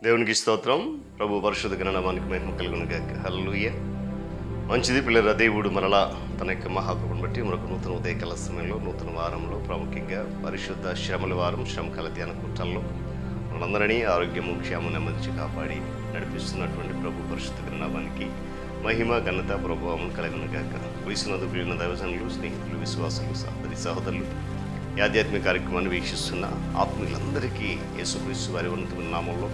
దేవునికి స్తోత్రం. ప్రభు పరిశుద్ధ ఘననామానికి మహిమ కలుగును గాక. హల్లెలూయా. మంచిది పిల్లల, దేవుడు మరలా తన యొక్క మహాకృపను బట్టి మరొక నూతన ఉదయకాల సమయంలో, నూతన వారంలో, ప్రాముఖ్యంగా పరిశుద్ధ శ్రమల వారం, శ్రమకాల ధ్యాన కూటాల్లో మనందరినీ ఆరోగ్యము క్షేమం నెమ్మదించి కాపాడి నడిపిస్తున్నటువంటి ప్రభు పరిశుద్ధ ఘననామానికి మహిమ ఘనత ప్రభావం కలుగును గాక. వయసునందు పిలిన దైవజనులు, స్నేహితులు, విశ్వాసులు, సహోదరి సహోదరులు, ఈ ఆధ్యాత్మిక కార్యక్రమాన్ని వీక్షిస్తున్న ఆత్మీయులందరికీ యేసుక్రీస్తు వారి ఉన్నతమైన నామంలో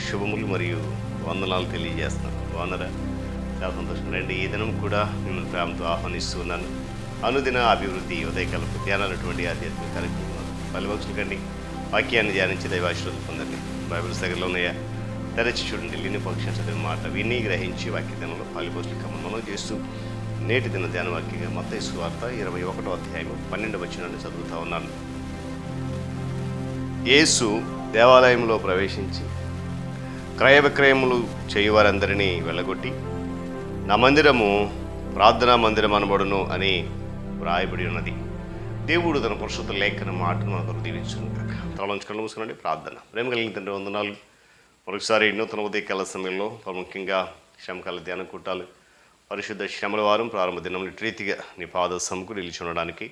శుభములు మరియు వందనాలు తెలియజేస్తున్నాను. బాగున్నారా? చాలా సంతోషం. రండి, ఈ దినం కూడా మిమ్మల్ని ప్రేమతో ఆహ్వానిస్తూ ఉన్నాను. అనుదిన అభివృద్ధి ఉదయకాలపు ధ్యానాలటువంటి ఆధ్యాత్మిక కార్యక్రమాలు పలువచ్చులు కండి. వాక్యాన్ని ధ్యానించి దైవాశీర్వాదం పొందండి. బైబిల్స్ దగ్గరలో ఉన్నాయా? తెరచి చూడండి. లేని పక్షం చదివిన మాట విని గ్రహించి వాక్య దినంలో పాలుపోతులు కమనం చేస్తూ నేటి దిన ధ్యాన వాక్యంగా మత్తయి సువార్త 21వ అధ్యాయం 12వ వచనాన్ని చదువుతా ఉన్నాను. యేసు దేవాలయంలో ప్రవేశించి క్రయ విక్రయములు చేయువారందరినీ వెళ్ళగొట్టి, నా మందిరము ప్రార్థనా మందిరం అనబడును అని వ్రాయబడి ఉన్నది. దేవుడు తన పరిశుద్ధ లేఖన మాటను మనకు దీవించును కాక. తలవంచుకొని మూసుకునండి. ప్రార్థన. ప్రేమ కలిగిన తండ్రి, వందనాలు. మరొకసారి నూతన ఉదయకాల సమయంలో ప్రాముఖ్యంగా శ్రమకాల ధ్యాన కూటాలు, పరిశుద్ధ శ్రమల వారం ప్రారంభ దినంలో రీతిగా నీ పాద సముకు నిలిచి ఉండడానికి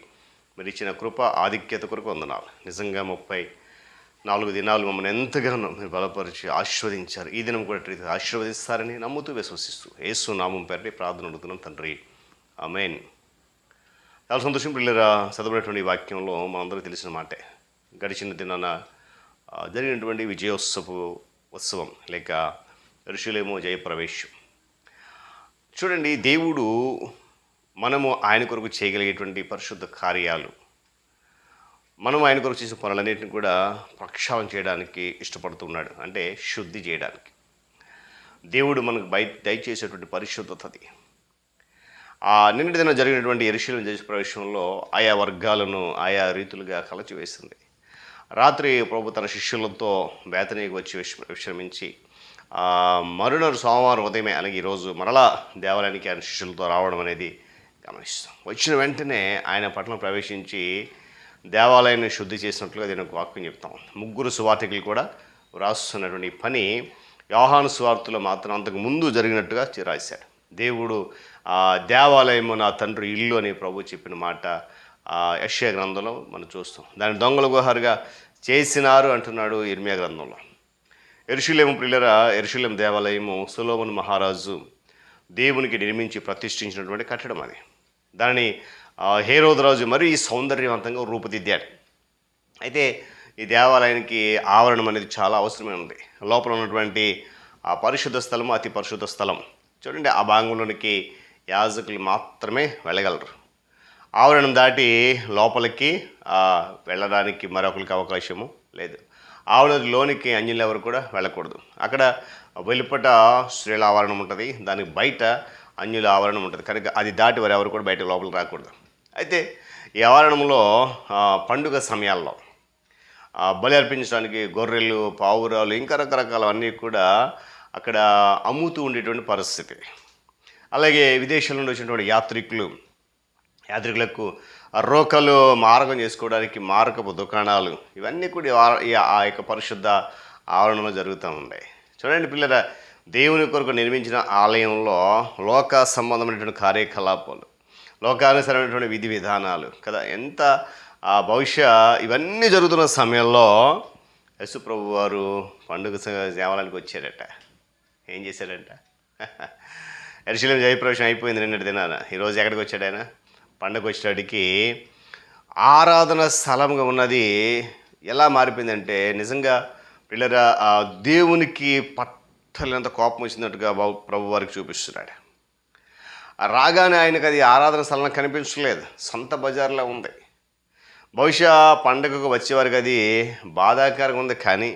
మీరు ఇచ్చిన కృప ఆధిక్యత కొరకు వందనాలు. నిజంగా 34 దినాలు మమ్మల్ని ఎంతగానో మీరు బలపరిచి ఆశీర్వదించారు. ఈ దినం కూడా రీతిగా ఆశీర్వదిస్తారని నమ్ముతూ విశ్వసిస్తూ యేసు నామం పేరుని ప్రార్థన అడుగుతున్నాం తండ్రి, ఆమేన్. చాలా సంతోషం పిల్లరా. చదవనటువంటి వాక్యంలో మనందరికీ తెలిసిన మాటే. గడిచిన దినాన జరిగినటువంటి విజయోత్సవ ఉత్సవం లేక యెరూషలేము జయప్రవేశం. చూడండి, దేవుడు మనము ఆయన కొరకు చేయగలిగేటువంటి పరిశుద్ధ కార్యాలు, మనం ఆయన కొరకు చేసిన పనులన్నింటిని కూడా ప్రక్షాళన చేయడానికి ఇష్టపడుతున్నాడు. అంటే శుద్ధి చేయడానికి దేవుడు మనకు దయచేసేటువంటి పరిశుద్ధతది. నిన్నటి దిన జరిగినటువంటి యెరూషలేము జయప్రవేశంలో ఆయా వర్గాలను ఆయా రీతులుగా కలచివేసింది. రాత్రి ప్రభు తన శిష్యులతో బేతనీకి వచ్చి విశ్రమించి మరునాడు సోమవారం ఉదయమే అలాగే ఈరోజు మరలా దేవాలయానికి ఆయన శిష్యులతో రావడం అనేది గమనిస్తాం. వచ్చిన వెంటనే ఆయన పట్టణం ప్రవేశించి దేవాలయాన్ని శుద్ధి చేసినట్లుగా దీనికి వాక్యం చెప్తాం. 3 సువార్తికులు కూడా రాస్తున్నటువంటి పని యోహాను సువార్తలో మాత్రం అంతకు ముందు జరిగినట్టుగా రాశాడు. దేవుడు దేవాలయము నా తండ్రి ఇల్లు అని ప్రభు చెప్పిన మాట యెషయా గ్రంథంలో మనం చూస్తాం. దాన్ని దొంగల గుహారుగా చేసినారు అంటున్నాడు ఇర్మియా గ్రంథంలో. యెరూషలేము ప్రియులరా, యెరూషలేము దేవాలయము సొలొమోను మహారాజు దేవునికి నిర్మించి ప్రతిష్ఠించినటువంటి కట్టడం. అది దానిని హేరోదు రాజు మరీ సౌందర్యవంతంగా రూపుదిద్దాడు. అయితే ఈ దేవాలయానికి ఆవరణం అనేది చాలా అవసరమే ఉంది. లోపల ఉన్నటువంటి ఆ పరిశుద్ధ స్థలము అతి పరిశుద్ధ స్థలం. చూడండి, ఆ భాగంలోనికి యాజకులు మాత్రమే వెళ్ళగలరు. ఆవరణం దాటి లోపలికి వెళ్ళడానికి మరొకరికి అవకాశము లేదు. ఆవరణలోనికి అన్యులు ఎవరు కూడా వెళ్ళకూడదు. అక్కడ వెలుపట స్త్రీల ఆవరణం ఉంటుంది, దానికి బయట అన్యుల ఆవరణం ఉంటుంది. కనుక అది దాటి వారు ఎవరు కూడా బయట లోపలికి రాకూడదు. అయితే ఈ ఆవరణంలో పండుగ సమయాల్లో బలి అర్పించడానికి గొర్రెలు, పావురాలు, ఇంకా రకరకాలవన్నీ కూడా అక్కడ అమ్ముతూ ఉండేటువంటి పరిస్థితి. అలాగే విదేశాల నుండి వచ్చినటువంటి యాత్రికులకు రోకలు మారకం చేసుకోవడానికి మారకపు దుకాణాలు, ఇవన్నీ కూడా ఆ యొక్క పరిశుద్ధ ఆవరణలో జరుగుతూ ఉన్నాయి. చూడండి పిల్లల, దేవుని కొరకు నిర్మించిన ఆలయంలో లోక సంబంధమైనటువంటి కార్యకలాపాలు, లోకానుసరమైనటువంటి విధి విధానాలు కదా, ఎంత భవిష్య ఇవన్నీ జరుగుతున్న సమయంలో యేసు ప్రభు వారు పండుగ దేవాలయానికి వచ్చారట. ఏం చేశాడంట? యెరూషలేము జయప్రవేశం అయిపోయింది నిన్నటి దినాన. ఈరోజు ఎక్కడికి వచ్చాడు ఆయన? పండుగ వచ్చేటికి ఆరాధన స్థలంగా ఉన్నది ఎలా మారిపోయిందంటే, నిజంగా పిల్లరా దేవునికి పట్టలేనంత కోపం వచ్చినట్టుగా ప్రభు వారికి చూపిస్తున్నాడు. రాగానే ఆయనకు అది ఆరాధన స్థలం కనిపించలేదు, సొంత బజార్లో ఉంది. బహుశా పండుగకు వచ్చేవారికి అది బాధాకరంగా ఉంది. కానీ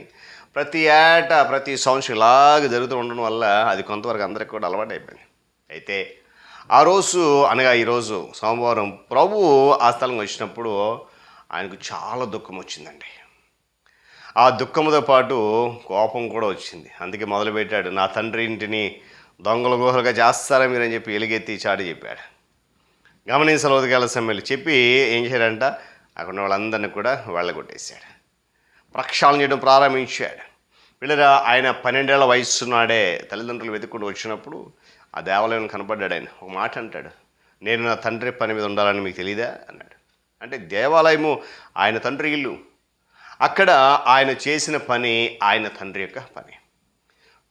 ప్రతి ఏటా ప్రతి సంవత్సరం ఇలాగ జరుగుతూ ఉండడం వల్ల అది కొంతవరకు అందరికీ కూడా అలవాటు అయిపోయింది. అయితే ఆ రోజు అనగా ఈరోజు సోమవారం ప్రభువు ఆ స్థలం వచ్చినప్పుడు ఆయనకు చాలా దుఃఖం వచ్చిందండి. ఆ దుఃఖంతో పాటు కోపం కూడా వచ్చింది. అందుకే మొదలుపెట్టాడు, నా తండ్రి ఇంటిని దొంగల గుహలుగా చేస్తారా మీరని చెప్పి ఎలుగెత్తి చాటి చెప్పాడు. గమనించిన ఉదయకాల సమయంలో చెప్పి ఏం చేశాడంట, అక్కడ వాళ్ళందరినీ కూడా వెళ్ళగొట్టేశాడు. ప్రక్షాళన చేయడం ప్రారంభించాడు. వీళ్ళరా ఆయన 12 ఏళ్ల వయస్సు నాడే తల్లిదండ్రులు వెతుక్కుంటూ వచ్చినప్పుడు ఆ దేవాలయం కనపడ్డాడు. ఆయన ఒక మాట అంటాడు, నేను నా తండ్రి పని మీద ఉండాలని మీకు తెలీదా అన్నాడు. అంటే దేవాలయము ఆయన తండ్రి ఇల్లు. అక్కడ ఆయన చేసిన పని ఆయన తండ్రి యొక్క పని.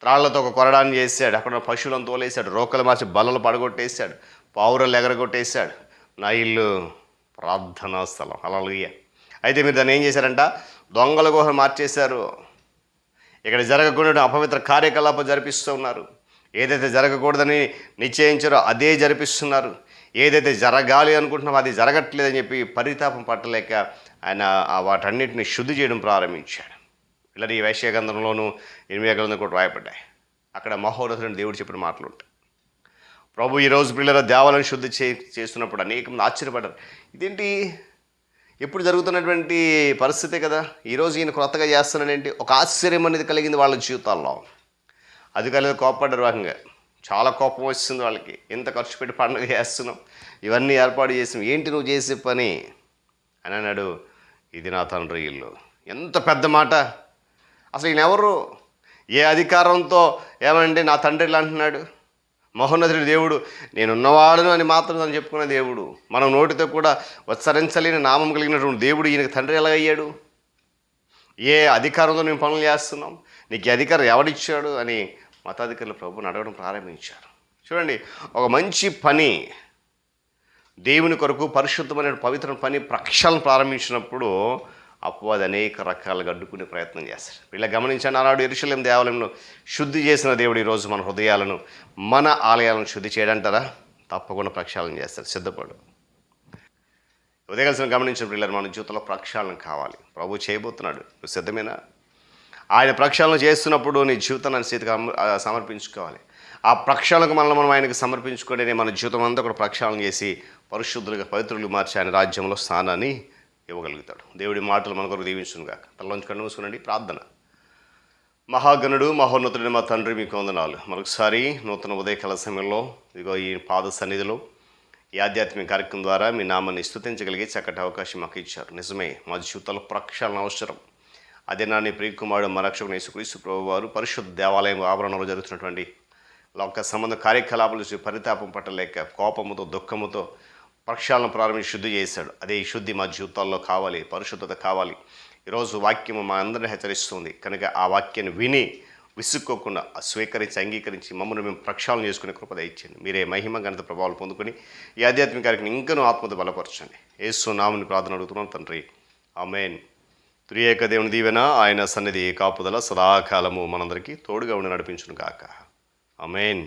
త్రాళ్లతో ఒక కొరడాన్ని చేశాడు, అక్కడ పశువులను తోలేశాడు, రోకలు మార్చి బల్లలు పడగొట్టేశాడు, పావురలు ఎగరగొట్టేశాడు. నా ఇల్లు ప్రార్థనా స్థలం. హల్లెలూయా. అయితే మీరు దాన్ని ఏం చేశారంట, దొంగల గుహ మార్చేశారు. ఇక్కడ జరగకుండా అపవిత్ర కార్యకలాపం జరిపిస్తూ ఉన్నారు. ఏదైతే జరగకూడదని నిశ్చయించారో అదే జరిపిస్తున్నారు. ఏదైతే జరగాలి అనుకుంటున్నామో అది జరగట్లేదని చెప్పి పరితాపం పట్టలేక ఆయన వాటన్నిటిని శుద్ధి చేయడం ప్రారంభించాడు. ఇలా ఈ వైశ్య గ్రంథంలోనూ 8వ గ్రంథం కూడా రాయబడ్డాయి. అక్కడ మహోన్నతుడైన దేవుడు చెప్పిన మాటలు ఉంటాయి. ప్రభు ఈరోజు పిల్లల దేవాలను శుద్ధి చేస్తున్నప్పుడు అనేక మంది ఆశ్చర్యపడ్డారు. ఇదేంటి ఎప్పుడు జరుగుతున్నటువంటి పరిస్థితే కదా, ఈరోజు ఈయన కొత్తగా చేస్తున్నాడేంటి, ఒక ఆశ్చర్యం అనేది కలిగింది వాళ్ళ జీవితాల్లో. అది కలిగి కోప్పడ్డారు. వాకంగా చాలా కోపం వస్తుంది వాళ్ళకి. ఎంత ఖర్చు పెట్టి పండుగ చేస్తున్నాం, ఇవన్నీ ఏర్పాటు చేసాం, ఏంటి నువ్వు చేసే పని అని అన్నాడు. ఇది నా తండ్రి ఇల్లు. ఎంత పెద్ద మాట. అసలు ఈయన ఎవరు, ఏ అధికారంతో ఏమండి నా తండ్రి ఇలా అంటున్నాడు? మహోన్నతుడి దేవుడు, నేనున్నవాడును అని మాత్రం అని చెప్పుకున్న దేవుడు, మనం నోటితో కూడా ఉచ్చరించలేని నామం కలిగినటువంటి దేవుడు ఈయనకు తండ్రి ఎలా అయ్యాడు? ఏ అధికారంతో మేము పనులు చేస్తున్నాం, నీకు ఈ అధికారం ఎవడిచ్చాడు అని మతాధికారులు ప్రభువుని అడగడం ప్రారంభించారు. చూడండి, ఒక మంచి పని, దేవుని కొరకు పరిశుద్ధమైన పవిత్ర పని ప్రక్షాళన ప్రారంభించినప్పుడు అపవాది అనేక రకాలుగా అడ్డుకునే ప్రయత్నం చేస్తారు. వీళ్ళ గమనించండి, ఆనాడు యెరూషలేము దేవాలయంలో శుద్ధి చేసిన దేవుడు ఈరోజు మన హృదయాలను, మన ఆలయాలను శుద్ధి చేయడంటారా? తప్పకుండా ప్రక్షాళన చేస్తారు. సిద్ధపడు. ఉదయగలిసిన గమనించిన పిల్లలు మన జీవితంలో ప్రక్షాళన కావాలి. ప్రభు చేయబోతున్నాడు, నువ్వు సిద్ధమేనా? ఆయన ప్రక్షాళన చేస్తున్నప్పుడు నీ జీవితాన్ని స్థితిగా సమర్పించుకోవాలి. ఆ ప్రక్షాళనకు మనం ఆయనకు సమర్పించుకుంటేనే మన జీవితం అంతా కూడా ప్రక్షాళన చేసి పరిశుద్ధులుగా పవిత్రులు మార్చి ఆయన రాజ్యంలో స్థానాన్ని ఇవ్వగలుగుతాడు. దేవుడి మాటలు మన కొరకు దీవించునుగాక. తలలోంచి కన్ను మూసుకునండి. ప్రార్థన. మహాగణుడు మహోన్నతుడైన మా తండ్రి, మీకు వందనాలు. మరొకసారి నూతన ఉదయకాల సమయంలో ఇదిగో ఈ పాద సన్నిధిలో ఈ ఆధ్యాత్మిక కార్యక్రమం ద్వారా మీ నామాన్ని స్తుతించగలిగే చక్కటి అవకాశం మాకు ఇచ్చారు. నిజమే, మా జీవితంలో ప్రక్షాళన అవసరం. అదే నాని ప్రియకుమారుడు మా రక్షకుడు యేసుక్రీస్తు ప్రభువు వారు పరిశుద్ధ దేవాలయం ఆవరణలో జరుగుతున్నటువంటి లోక సంబంధ కార్యకలాపాలు చూసి పరితాపం పట్టలేక కోపముతో దుఃఖముతో ప్రక్షాళన ప్రారంభించి శుద్ధి చేశాడు. అదే ఈ శుద్ధి మా జీవితాల్లో కావాలి, పరిశుద్ధత కావాలి. ఈరోజు వాక్యము మా అందరిని హెచ్చరిస్తుంది కనుక ఆ వాక్యాన్ని విని విసుక్కోకుండా స్వీకరించి అంగీకరించి మమ్మల్ని మేము ప్రక్షాళన చేసుకునే కృప దయచేయండి. మీరే మహిమ ఘనత ప్రభావాలు పొందుకొని ఈ ఆధ్యాత్మిక కార్యక్రమం ఇంకనూ ఆత్మతో బలపరచండి. యేసు నామమున ప్రార్థన అడుగుతున్నాం తండ్రి, ఆమేన్. త్రియేక దేవుని దీవెన, ఆయన సన్నిధి కాపుదల సదాకాలము మనందరికీ తోడుగా ఉండి నడిపించును గాక. ఆమేన్.